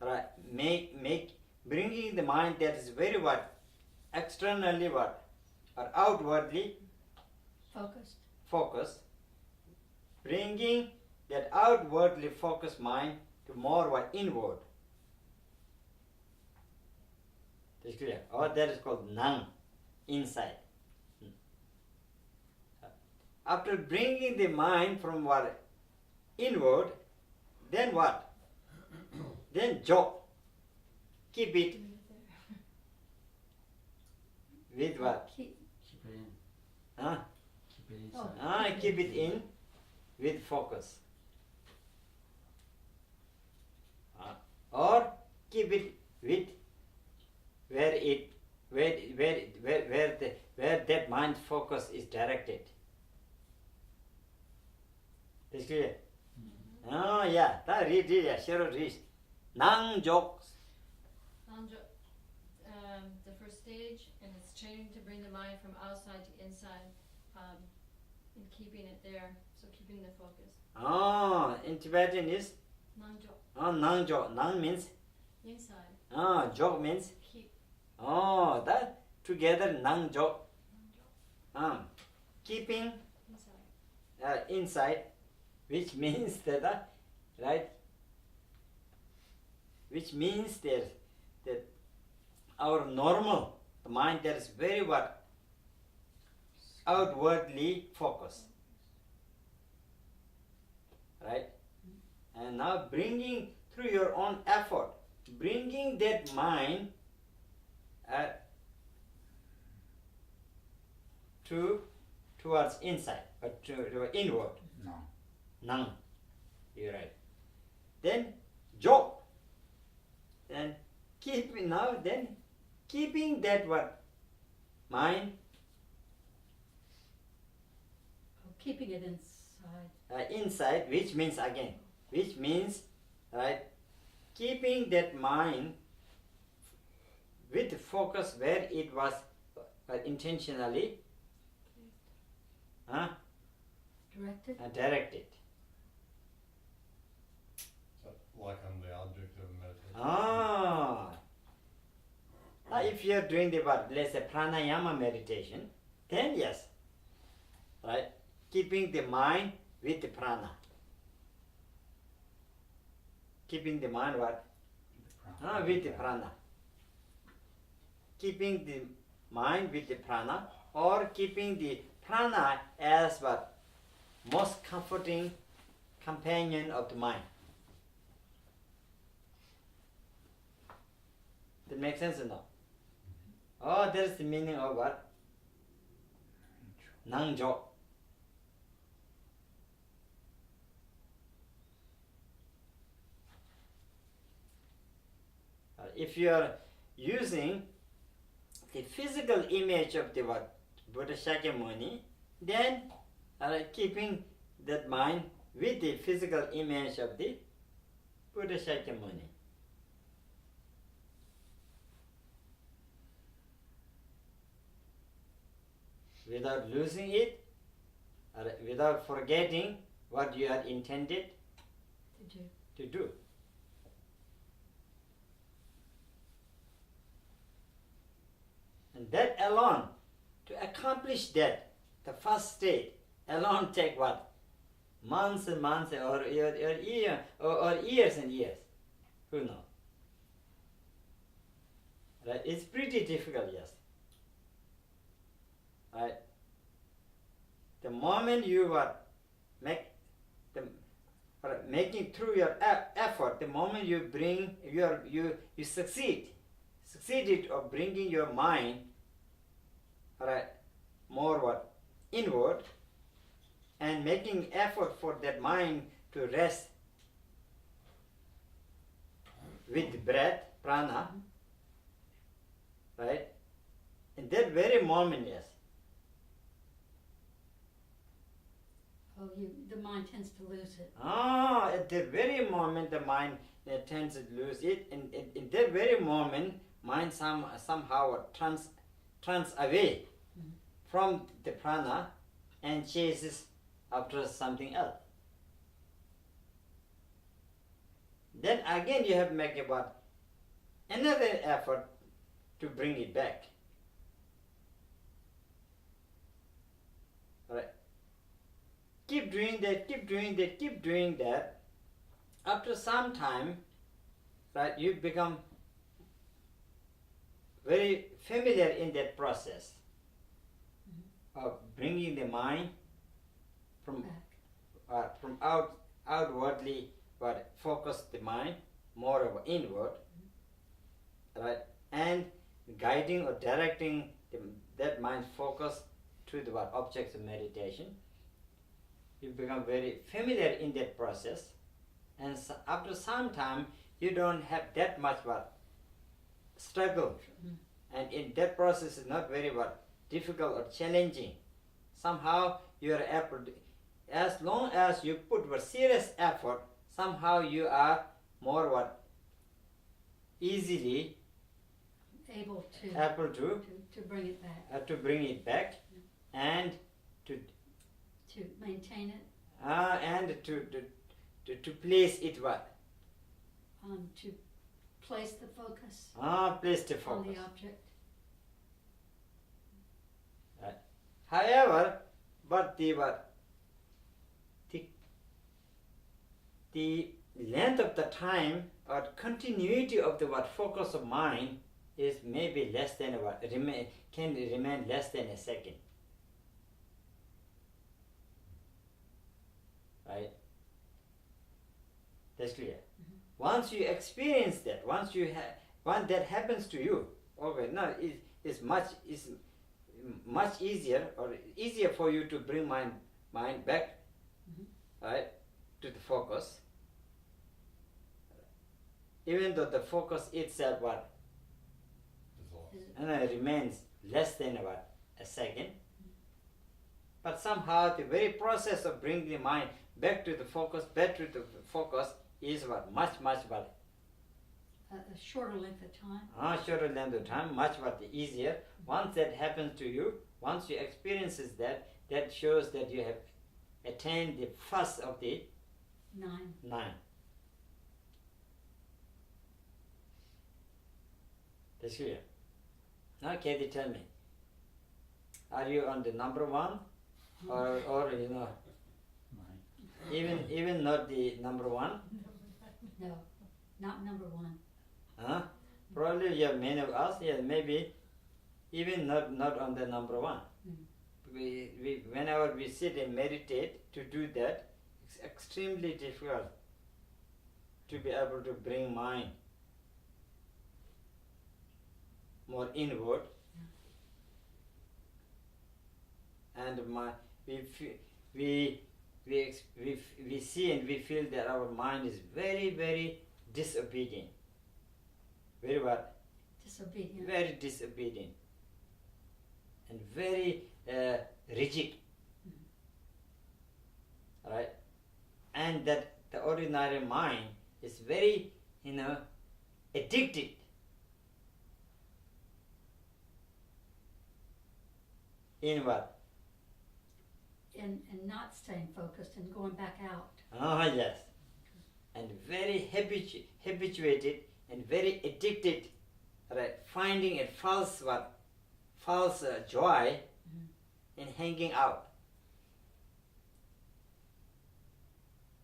right, bringing the mind that is very what? Externally what? Or outwardly focused. Bringing that outwardly focused mind to more what? Inward. That's clear. Or that is called nang, inside. After bringing the mind from what? Inward, then what? Then jo. Keep it with what? Keep it in. Huh? Keep it inside. Keep it in with focus. Or keep it with where that mind focus is directed. That's clear? Mm-hmm. Oh yeah, that read, yeah, sure read. Nang jok. The first stage, and it's training to bring the mind from outside to inside, and keeping it there, so keeping the focus. In Tibetan is Nangjo, nang jok. Nang means inside. jok means Keep. that together nang jok. Keeping Inside. inside, which means that right? Which means that our normal mind that is very what? Outwardly focused. Right? And now bringing through your own effort, bringing that mind towards inside, but to inward. No. Nang. You're right. Then jo. Then keeping that what? Mind Keeping it inside. inside, which means right, keeping that mind with focus where it was intentionally directed. Like on the object of meditation. If you are doing the what, let's say pranayama meditation, then yes, right, keeping the mind with the prana. Keeping the mind what? With the prana. Keeping the mind with the prana, or keeping the prana as what? Most comforting companion of the mind. That makes sense or no? That is the meaning of what? Nangjo. If you are using the physical image of the what? Buddha Shakyamuni, then keeping that mind with the physical image of the Buddha Shakyamuni. Without losing it, without forgetting what you are intended to do. And that alone, to accomplish that, the first state alone take what? Months and months, or years and years. Who knows? Right? It's pretty difficult, yes. Right? The moment you are making through your effort, the moment you bring you succeeded of bringing your mind more what? Inward, and making effort for that mind to rest with the breath, prana, right? In that very moment, yes. The mind tends to lose it. At the very moment the mind tends to lose it, and in that very moment, mind somehow turns away from the prana and chases after something else. then again you have to make about another effort to bring it back. Alright. Keep doing that, keep doing that, keep doing that. After some time, right, you become very familiar in that process of bringing the mind from outwardly, but focus the mind more of inward, right, and guiding or directing that mind focus to the objects of meditation. You become very familiar in that process, and so after some time you don't have that much struggle, and in that process is not very difficult or challenging. Somehow you are able to, as long as you put serious effort, somehow you are more easily able to bring it back. To bring it back, and to maintain it. And to place it To place the focus place the on focus. the object. However, but the length of the time or continuity of the focus of mind is maybe less than can remain less than a second. Right? That's clear. Once you experience that, once that happens to you, okay, now it's much easier for you to bring mind back, right, to the focus. Even though the focus itself remains less than a second, but somehow the very process of bringing the mind back to the focus is much A shorter length of time. shorter length of time, much easier. Once that happens to you, once you experiences that shows that you have attained the first of the 9. That's clear. Now, Kathy, tell me, are you on the number 1, or even not the number 1? No, not number 1. Probably, yeah, many of us, yeah, maybe even not on the number 1. We whenever we sit and meditate to do that, it's extremely difficult to be able to bring mind more inward, and we see and we feel that our mind is very, very disobedient. Very what? Disobedient. Very disobedient. And very rigid. Right? And that the ordinary mind is very, addicted. In what? And not staying focused and going back out. Yes. And very habituated and very addicted, right? Finding a false joy in hanging out.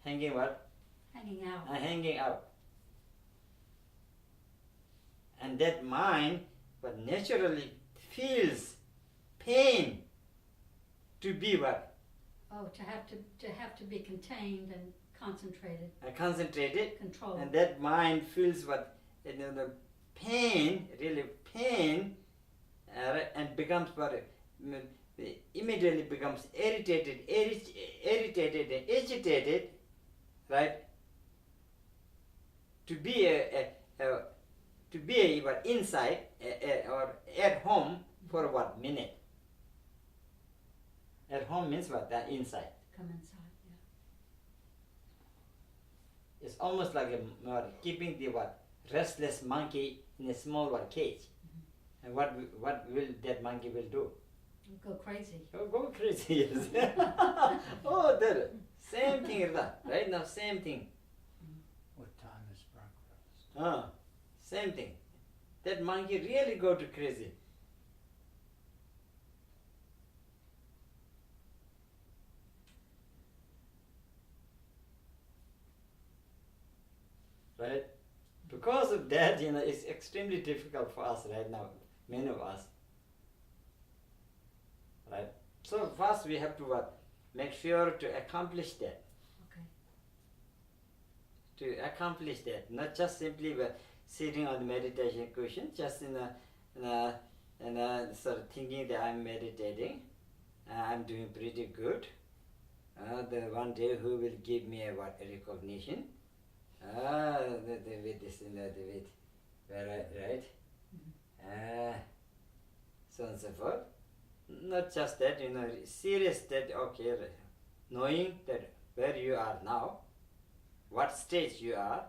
Hanging what? Hanging out. Hanging out. And that mind naturally feels pain to be what? Oh, to have to be contained and concentrated. Concentrated. Controlled. And that mind feels the pain, really pain, and becomes immediately becomes irritated and agitated, right? To be inside or at home for what minute? At home means what? That inside. Come inside, yeah. It's almost like keeping the restless monkey in a small cage. And what will that monkey will do? Go crazy. Go crazy, yes. Oh, that same thing is that, right? Now, same thing. What time is Same thing. That monkey really go to crazy. Right? Because of that, it's extremely difficult for us right now, many of us. Right? So first we have to what? Make sure to accomplish that. Okay. To accomplish that, not just simply sitting on the meditation cushion, just in a sort of thinking that I'm meditating, I'm doing pretty good. The one day who will give me a recognition? With this, right? So on and so forth. Not just that, serious that, okay, knowing that where you are now, what stage you are,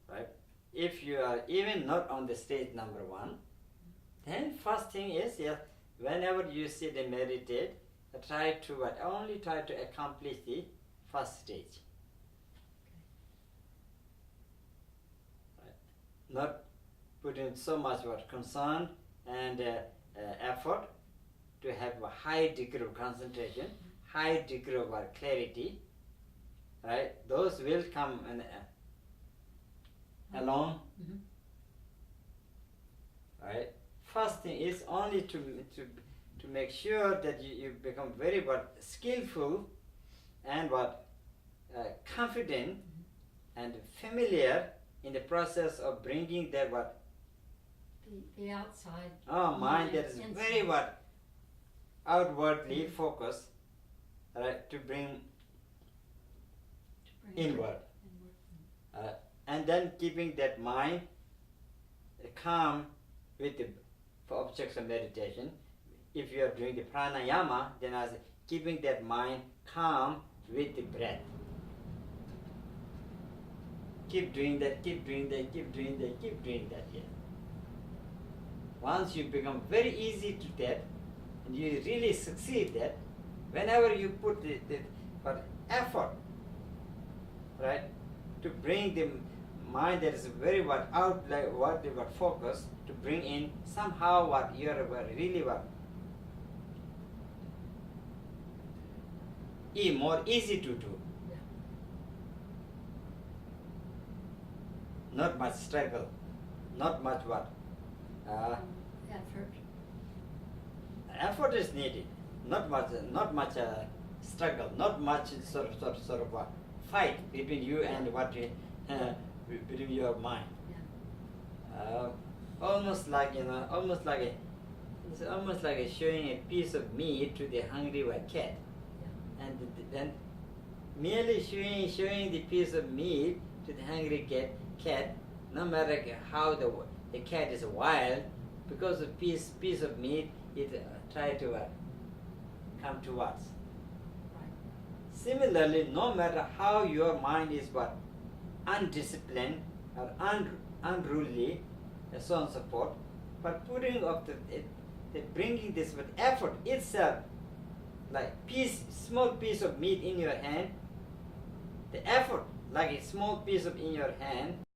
right? If you are even not on the stage number 1, then first thing is, whenever you sit and meditate, try to only try to accomplish the first stage. Right? Not put in so much concern and effort to have a high degree of concentration, high degree of clarity. Right? Those will come along. Mm-hmm. Right? First thing is only to make sure that you become very skillful and confident and familiar in the process of bringing that The outside. Mind that is inside. very outwardly focused, right, to bring inward. And then keeping that mind calm with the objects of meditation. If you are doing the pranayama, then as keeping that mind calm with the breath. Keep doing that, keep doing that, keep doing that, keep doing that. Yeah. Once you become very easy to that, and you really succeed that, whenever you put the effort, right, to bring the mind that is very focus, to bring in somehow you are really more easy to do. Yeah. Not much struggle, not much Effort. effort is needed. Not much struggle, not much sort of fight between you and between your mind. Yeah. Almost like it's almost like showing a piece of meat to the hungry cat, and then merely showing the piece of meat to the hungry cat, no matter how the cat is wild, because of piece of meat, it try to come towards. Right. Similarly, no matter how your mind is undisciplined or unruly, and so on and so forth, but putting of bringing this with effort itself, like small piece of meat in your hand, the effort like a small piece in your hand